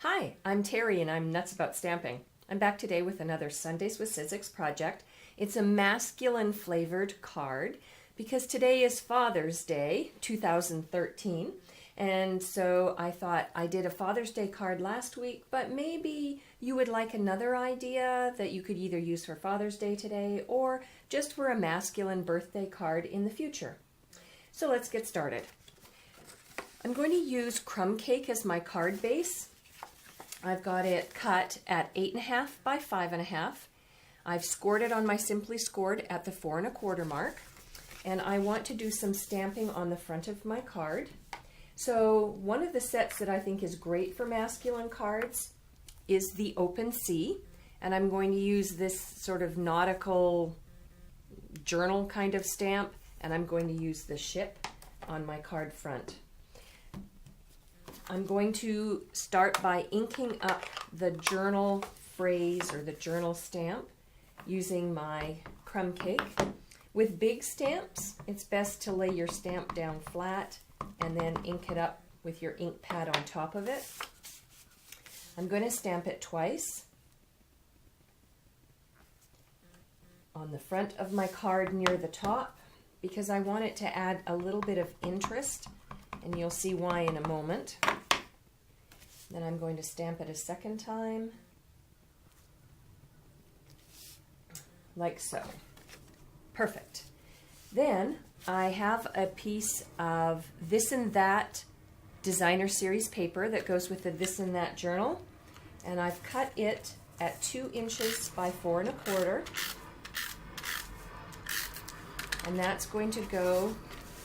Hi, I'm Terry and I'm nuts about stamping. I'm back today with another Sundays with Sizzix project. It's a masculine flavored card because today is Father's Day 2013, and so I thought I did a Father's Day card last week, but maybe you would like another idea that you could either use for Father's Day today or just for a masculine birthday card in the future. So let's get started. I'm going to use crumb cake as my card base. I've got it cut at 8.5 by 5.5. I've scored it on my Simply Scored at the 4 1/4 mark, and I want to do some stamping on the front of my card. So one of the sets that I think is great for masculine cards is the Open Sea, and I'm going to use this sort of nautical journal kind of stamp, and I'm going to use the ship on my card front. I'm going to start by inking up the journal phrase or the journal stamp using my crumb cake. With big stamps, it's best to lay your stamp down flat and then ink it up with your ink pad on top of it. I'm going to stamp it twice on the front of my card near the top because I want it to add a little bit of interest, and you'll see why in a moment. Then I'm going to stamp it a second time, like so. Perfect. Then I have a piece of This and That designer series paper that goes with the This and That journal, and I've cut it at 2 inches by 4 1/4, and that's going to go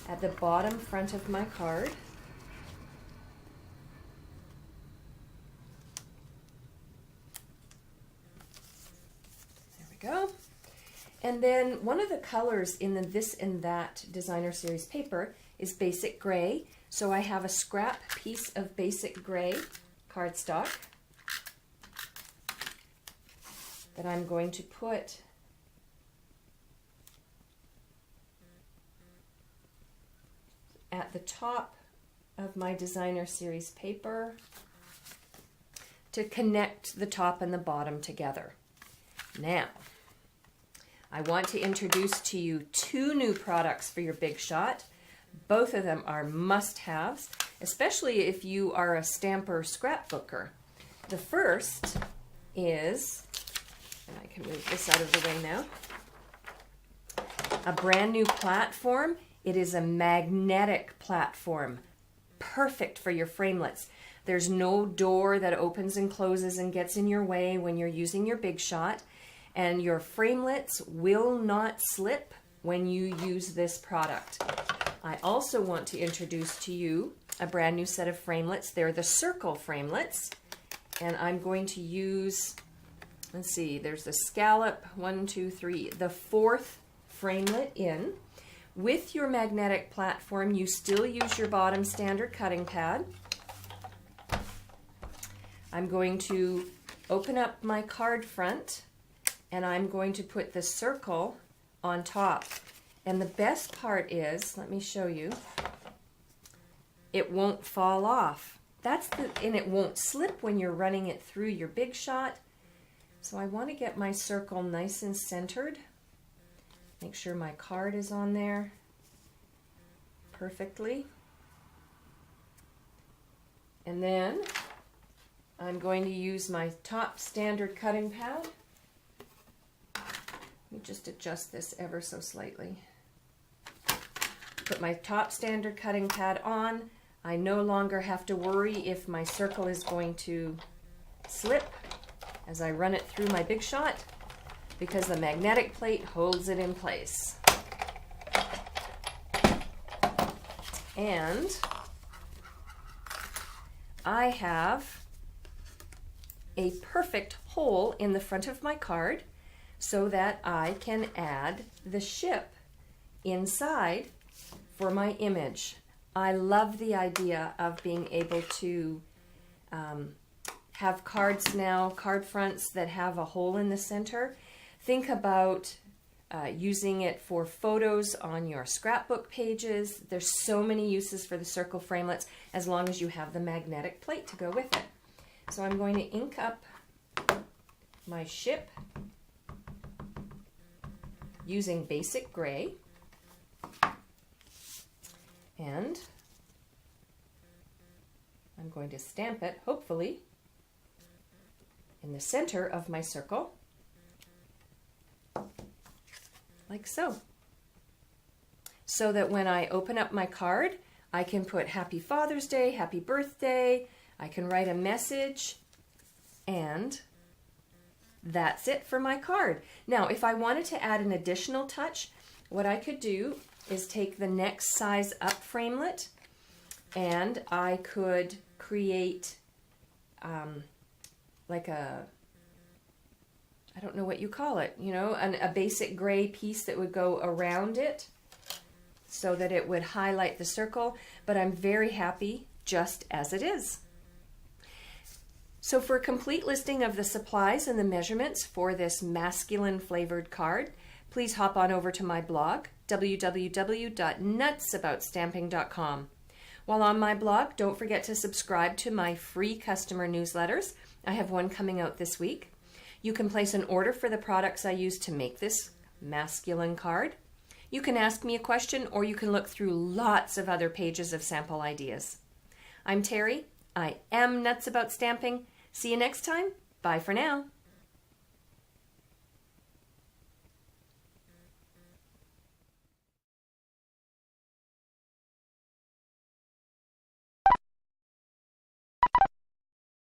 at the bottom front of my card. Go. And then one of the colors in the This and That designer series paper is basic gray. So I have a scrap piece of basic gray cardstock that I'm going to put at the top of my designer series paper to connect the top and the bottom together. Now, I want to introduce to you 2 new products for your Big Shot. Both of them are must-haves, especially if you are a stamper scrapbooker. The first is, and I can move this out of the way now, a brand new platform. It is a magnetic platform, perfect for your framelits. There's no door that opens and closes and gets in your way when you're using your Big Shot. And your framelits will not slip when you use this product. I also want to introduce to you a brand new set of framelits. They're the circle framelits. And I'm going to use, let's see, there's the scallop, 1, 2, 3, the 4th framelit in. With your magnetic platform, you still use your bottom standard cutting pad. I'm going to open up my card front, and I'm going to put the circle on top. And the best part is, let me show you, it won't fall off. And it won't slip when you're running it through your Big Shot. So I want to get my circle nice and centered. Make sure my card is on there perfectly. And then I'm going to use my top standard cutting pad. Let me just adjust this ever so slightly. Put my top standard cutting pad on. I no longer have to worry if my circle is going to slip as I run it through my Big Shot because the magnetic plate holds it in place. And I have a perfect hole in the front of my card so that I can add the ship inside for my image. I love the idea of being able to have cards now, card fronts that have a hole in the center. Think about using it for photos on your scrapbook pages. There's so many uses for the circle framelits as long as you have the magnetic plate to go with it. So I'm going to ink up my ship using basic gray, and I'm going to stamp it, hopefully, in the center of my circle, like so. So that when I open up my card, I can put Happy Father's Day, Happy Birthday, I can write a message, and that's it for my card. Now, if I wanted to add an additional touch, what I could do is take the next size up framelit, and I could create like a, I don't know what you call it, you know, a basic gray piece that would go around it so that it would highlight the circle, but I'm very happy just as it is. So for a complete listing of the supplies and the measurements for this masculine flavored card, please hop on over to my blog, www.nutsaboutsstamping.com. While on my blog, don't forget to subscribe to my free customer newsletters. I have one coming out this week. You can place an order for the products I use to make this masculine card. You can ask me a question, or you can look through lots of other pages of sample ideas. I'm Terri. I am Nuts About Stamping. See you next time. Bye for now.